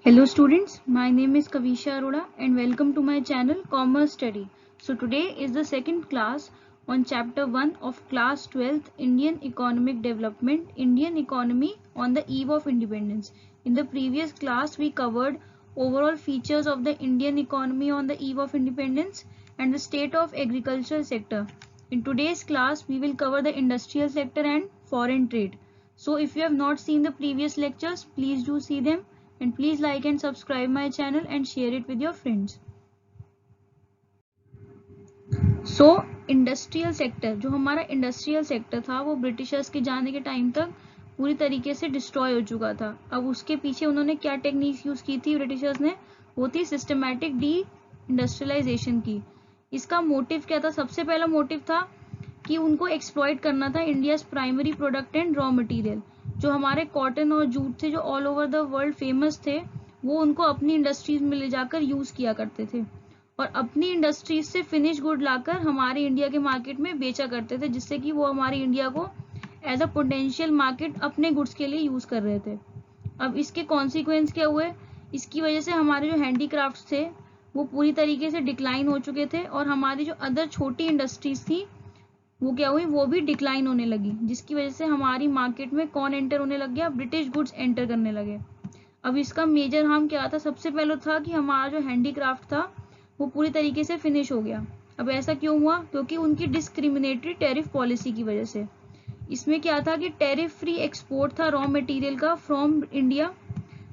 Hello students, my name is Kavisha Arora and welcome to my channel Commerce Study. So today is the second class on chapter 1 of class 12th Indian Economic Development, Indian Economy on the Eve of Independence. In the previous class we covered overall features of the Indian economy on the eve of independence and the state of agricultural sector. In today's class we will cover the industrial sector and foreign trade. So if you have not seen the previous lectures, please do see them. And please like and subscribe my channel and share it with your friends. So industrial sector, जो हमारा industrial sector था वो Britishers के जाने के time तक पूरी तरीके से डिस्ट्रॉय हो चुका था. अब उसके पीछे उन्होंने क्या टेक्निक्स यूज की थी ब्रिटिशर्स ने, वो थी सिस्टमैटिक डी इंडस्ट्रियलाइजेशन की. इसका मोटिव क्या था? सबसे पहला मोटिव था कि उनको एक्सप्लॉइट करना था India's primary product and raw material. जो हमारे कॉटन और जूट थे जो all over the world famous थे, वो उनको अपनी इंडस्ट्रीज में ले जाकर यूज किया करते थे और अपनी इंडस्ट्रीज से फिनिश गुड लाकर हमारे इंडिया के मार्केट में बेचा करते थे, जिससे कि वो हमारी इंडिया को एज अ पोटेंशियल मार्केट अपने गुड्स के लिए यूज कर रहे थे. अब इसके कॉन्सिक्वेंस क्या हुए? इसकी वजह से हमारे जो हैंडीक्राफ्ट थे वो पूरी तरीके से डिक्लाइन हो चुके थे और हमारी जो अदर छोटी इंडस्ट्रीज थी वो क्या हुई, वो भी डिक्लाइन होने लगी, जिसकी वजह से हमारी मार्केट में कौन एंटर होने लग गया? ब्रिटिश गुड्स एंटर करने लगे. अब इसका मेजर हार्म क्या था? सबसे पहले था कि हमारा जो हैंडीक्राफ्ट था वो पूरी तरीके से फिनिश हो गया. अब ऐसा क्यों हुआ? क्योंकि उनकी डिस्क्रिमिनेटरी टैरिफ पॉलिसी की वजह से. इसमें क्या था कि टैरिफ फ्री एक्सपोर्ट था रॉ मटेरियल का फ्रॉम इंडिया.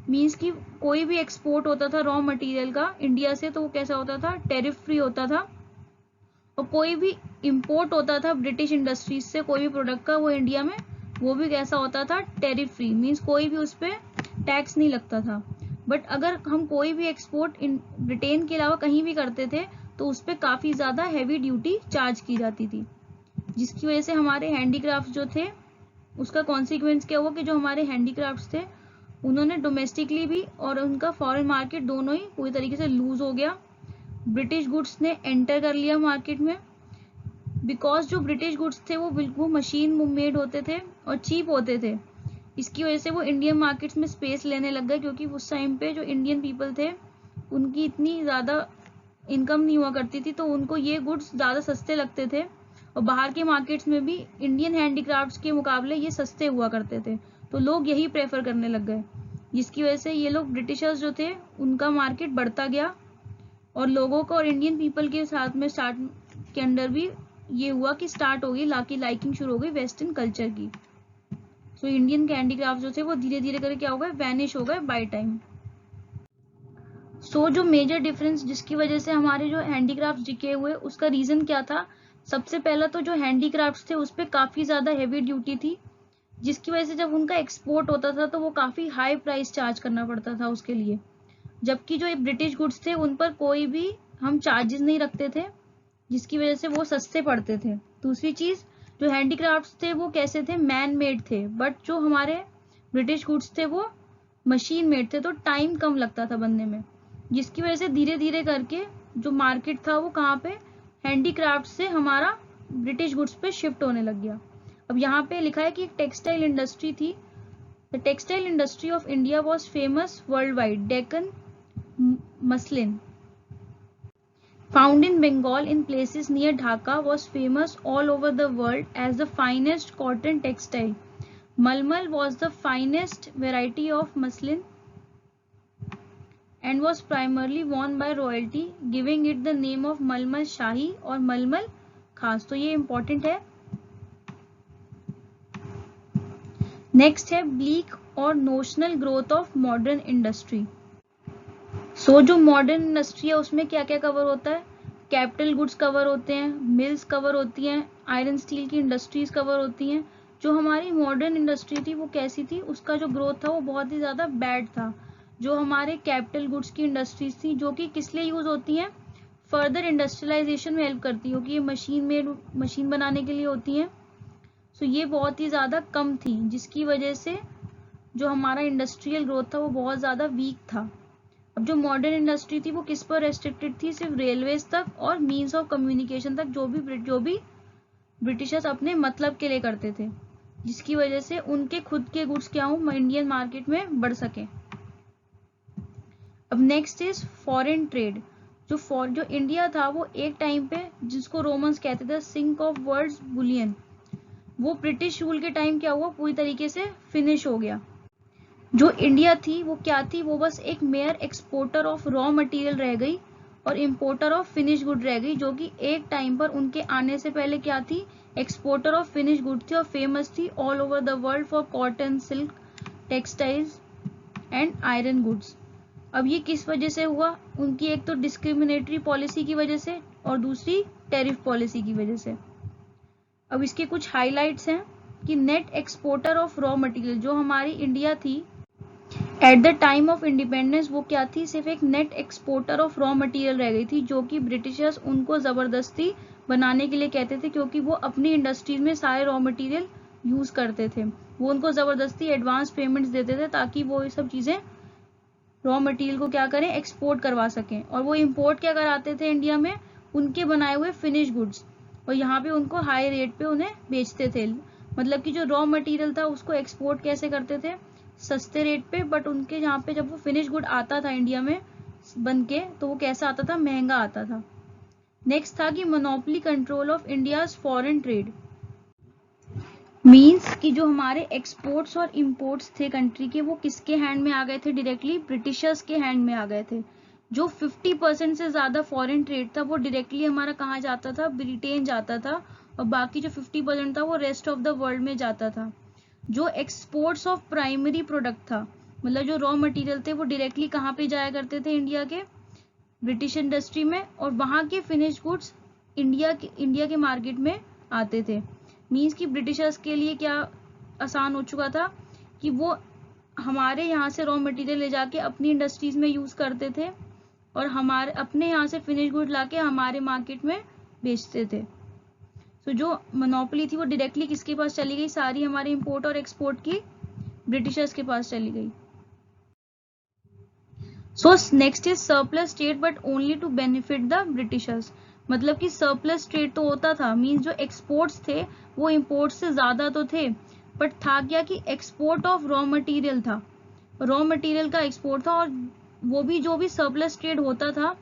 मीन्स कि कोई भी एक्सपोर्ट होता था रॉ मटेरियल का इंडिया से तो वो कैसा होता था? टैरिफ फ्री होता था. और कोई भी इंपोर्ट होता था ब्रिटिश इंडस्ट्रीज से कोई भी प्रोडक्ट का, वो इंडिया में वो भी कैसा होता था? Tariff free. मीन्स कोई भी उस पर टैक्स नहीं लगता था. बट अगर हम कोई भी एक्सपोर्ट ब्रिटेन के अलावा कहीं भी करते थे तो उस पर काफी ज्यादा हैवी ड्यूटी चार्ज की जाती थी, जिसकी वजह से हमारे हैंडीक्राफ्ट जो थे उसका कॉन्सिक्वेंस क्या हुआ कि जो हमारे हैंडीक्राफ्ट थे उन्होंने डोमेस्टिकली भी और उनका फॉरेन मार्केट दोनों ही पूरी तरीके से लूज हो गया. ब्रिटिश गुड्स ने एंटर कर लिया मार्केट में, बिकॉज जो ब्रिटिश गुड्स थे वो मशीन मेड होते थे और चीप होते थे. इसकी वजह से वो इंडियन मार्केट्स में स्पेस लेने लग गए, क्योंकि उस टाइम पे जो इंडियन पीपल थे उनकी इतनी ज़्यादा इनकम नहीं हुआ करती थी, तो उनको ये गुड्स ज़्यादा सस्ते लगते थे और बाहर के मार्केट्स में भी इंडियन हैंडीक्राफ्ट्स के मुकाबले ये सस्ते हुआ करते थे, तो लोग यही प्रेफर करने लग गए, जिसकी वजह से ये लोग ब्रिटिशर्स जो थे उनका मार्केट बढ़ता गया और लोगों को और इंडियन पीपल के साथ में स्टार्ट के अंदर भी ये हुआ कि स्टार्ट हो गई लाइकिंग शुरू हो गई वेस्टर्न कल्चर की. सो इंडियन हैंडीक्राफ्ट जो थे वो धीरे धीरे करके क्या हो गए? वैनिश हो गए बाय टाइम. सो जो मेजर डिफरेंस जिसकी वजह से हमारे जो हैंडीक्राफ्ट डिके हुए उसका रीजन क्या था? सबसे पहला तो जो हैंडीक्राफ्ट थे उस पर काफी ज्यादा हैवी ड्यूटी थी, जिसकी वजह से जब उनका एक्सपोर्ट होता था तो वो काफी हाई प्राइस चार्ज करना पड़ता था उसके लिए, जबकि जो ब्रिटिश गुड्स थे उन पर कोई भी हम चार्जेस नहीं रखते थे, जिसकी वजह से वो सस्ते पड़ते थे. दूसरी चीज, जो हैंडीक्राफ्ट्स थे वो कैसे थे? मैन मेड थे. बट जो हमारे ब्रिटिश गुड्स थे वो मशीन मेड थे, तो टाइम कम लगता था बनने में, जिसकी वजह से धीरे धीरे करके जो मार्केट था वो कहाँ पे? हैंडीक्राफ्ट से हमारा ब्रिटिश गुड्स पे शिफ्ट होने लग गया. अब यहाँ पे लिखा है कि एक टेक्सटाइल इंडस्ट्री थी. The textile industry of India was famous world wide. Deccan muslin found in Bengal in places near Dhaka was famous all over the world as the finest cotton textile. Malmal was the finest variety of muslin and was primarily worn by royalty, giving it the name of Malmal Shahi or Malmal Khas. तो ये important है. Next है bleak और notional growth of modern industry. So जो modern industry है उसमें क्या क्या कवर होता है? कैपिटल गुड्स कवर होते हैं, मिल्स कवर होती हैं, आयरन स्टील की इंडस्ट्रीज कवर होती हैं. जो हमारी मॉडर्न इंडस्ट्री थी वो कैसी थी? उसका जो ग्रोथ था वो बहुत ही ज़्यादा बैड था. जो हमारे कैपिटल गुड्स की इंडस्ट्रीज थी जो कि किस लिए यूज होती हैं? फर्दर इंडस्ट्रियलाइजेशन में हेल्प करती है, क्योंकि ये मशीन बनाने के लिए होती हैं. सो ये बहुत ही ज़्यादा कम थी, जिसकी वजह से जो हमारा इंडस्ट्रियल ग्रोथ था वो बहुत ज़्यादा वीक था. अब जो मॉडर्न इंडस्ट्री थी वो किस पर रेस्ट्रिक्टेड थी? सिर्फ रेलवेज तक और मीन्स ऑफ कम्युनिकेशन तक, जो भी ब्रिटिशर्स अपने मतलब के लिए करते थे, जिसकी वजह से उनके खुद के गुड्स क्या हो इंडियन मार्केट में बढ़ सके. अब नेक्स्ट इज फॉरेन ट्रेड। जो इंडिया था वो एक टाइम पे, जिसको रोमन्स कहते थे सिंक ऑफ वर्ल्ड्स बुलियन, वो ब्रिटिश रूल के टाइम क्या हुआ, पूरी तरीके से फिनिश हो गया। जो इंडिया थी वो क्या थी, वो बस एक mayor exporter of raw material रह गई और इंपोर्टर ऑफ फिनिश गुड रह गई, जो कि एक टाइम पर उनके आने से पहले क्या थी, एक्सपोर्टर ऑफ फिनिश गुड थी और फेमस थी all over the world for cotton, silk, textiles and iron goods. अब ये किस वजह से हुआ, उनकी एक तो डिस्क्रिमिनेटरी पॉलिसी की वजह से और दूसरी टैरिफ पॉलिसी की वजह से। अब इसके कुछ हाइलाइट्स हैं कि net exporter of raw material, जो हमारी इंडिया थी at the time of independence, वो क्या थी, सिर्फ एक net exporter of raw material रह गई थी, जो कि ब्रिटिशर्स उनको जबरदस्ती बनाने के लिए कहते थे, क्योंकि वो अपनी इंडस्ट्रीज में सारे रॉ मटेरियल यूज करते थे। वो उनको जबरदस्ती एडवांस पेमेंट्स देते थे ताकि वो ये सब चीजें रॉ मटेरियल को क्या करें, एक्सपोर्ट करवा सकें। और वो इंपोर्ट क्या कराते थे इंडिया में, उनके बनाए हुए फिनिश गुड्स, और यहाँ पे उनको हाई रेट पे उन्हें बेचते थे। मतलब कि जो रॉ मटेरियल था उसको एक्सपोर्ट कैसे करते थे, सस्ते रेट पे, बट उनके यहाँ पे जब वो फिनिश गुड आता था इंडिया में बन के, तो वो कैसा आता था, महंगा आता था। नेक्स्ट था कि monopoly control of India's foreign trade. Means कि जो हमारे एक्सपोर्ट्स और इंपोर्ट्स थे कंट्री के, वो किसके हैंड में आ गए थे, डायरेक्टली ब्रिटिशर्स के हैंड में आ गए थे। जो 50% से ज्यादा फॉरेन ट्रेड था वो डायरेक्टली हमारा कहाँ जाता था, ब्रिटेन जाता था, और बाकी जो 50% था वो रेस्ट ऑफ द वर्ल्ड में जाता था। जो एक्सपोर्ट्स ऑफ प्राइमरी प्रोडक्ट था, मतलब जो रॉ मटेरियल थे, वो डायरेक्टली कहाँ पे जाया करते थे, इंडिया के ब्रिटिश इंडस्ट्री में, और वहां के फिनिश गुड्स इंडिया के मार्केट में आते थे। मींस कि ब्रिटिशर्स के लिए क्या आसान हो चुका था कि वो हमारे यहाँ से रॉ मटेरियल ले जाके अपनी इंडस्ट्रीज में यूज करते थे और हमारे अपने यहाँ से फिनिश गुड लाके हमारे मार्केट में बेचते थे। तो जो मोनोपोली थी वो डायरेक्टली किसके पास चली गई, सारी हमारे इंपोर्ट और एक्सपोर्ट की ब्रिटिशर्स के पास चली गई। So next is surplus trade but only to benefit the Britishers. मतलब कि सरप्लस ट्रेड तो होता था, मींस जो एक्सपोर्ट्स थे वो इंपोर्ट्स से ज्यादा तो थे, बट था क्या कि एक्सपोर्ट ऑफ रॉ मटेरियल था, रॉ मटेरियल का एक्सपोर्ट था, और वो भी जो भी सरप्लस ट्रेड होता था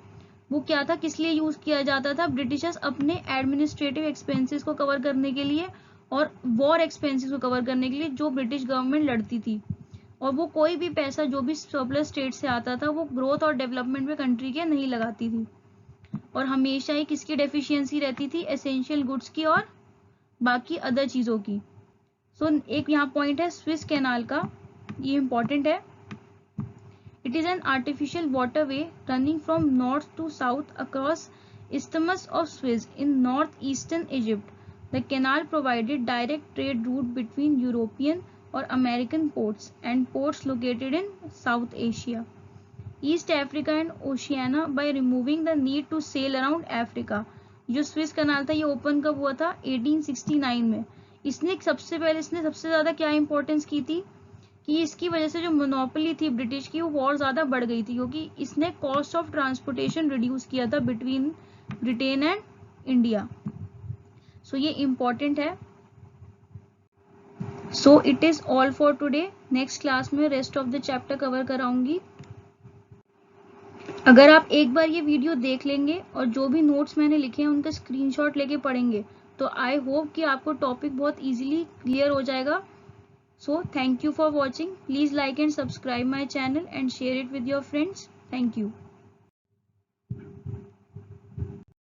वो क्या था, किस लिए यूज किया जाता था, ब्रिटिशर्स अपने एडमिनिस्ट्रेटिव एक्सपेंसेस को कवर करने के लिए और वॉर एक्सपेंसेस को कवर करने के लिए जो ब्रिटिश गवर्नमेंट लड़ती थी। और वो कोई भी पैसा जो भी सरप्लस ट्रेड से आता था वो ग्रोथ और डेवलपमेंट में कंट्री के नहीं लगाती थी, और हमेशा ही किसकी डेफिशिएंसी रहती थी, एसेंशियल गुड्स की और बाकी अदर चीजों की। सो एक यहाँ पॉइंट है स्विस कैनाल का, ये इंपॉर्टेंट है। It is an artificial waterway running from north to south across Isthmus of Suez in northeastern Egypt. The canal provided direct trade route between European or American ports and ports located in South Asia, East Africa and Oceania by removing the need to sail around Africa. जो Suez canal था ये open कब हुआ था, 1869 में। इसने सबसे ज्यादा क्या इंपॉर्टेंस की थी कि इसकी वजह से जो मोनोपोली थी ब्रिटिश की वो और ज्यादा बढ़ गई थी, क्योंकि इसने कॉस्ट ऑफ ट्रांसपोर्टेशन रिड्यूस किया था between Britain and India. So ये इंपॉर्टेंट है। So it is all for today. Next class में rest of the chapter cover कराऊंगी। अगर आप एक बार ये वीडियो देख लेंगे और जो भी नोट्स मैंने लिखे हैं उनका स्क्रीनशॉट लेके पढ़ेंगे तो आई होप कि आपको टॉपिक बहुत इजीली क्लियर हो जाएगा। So thank you for watching. Please like and subscribe my channel and share it with your friends. Thank you.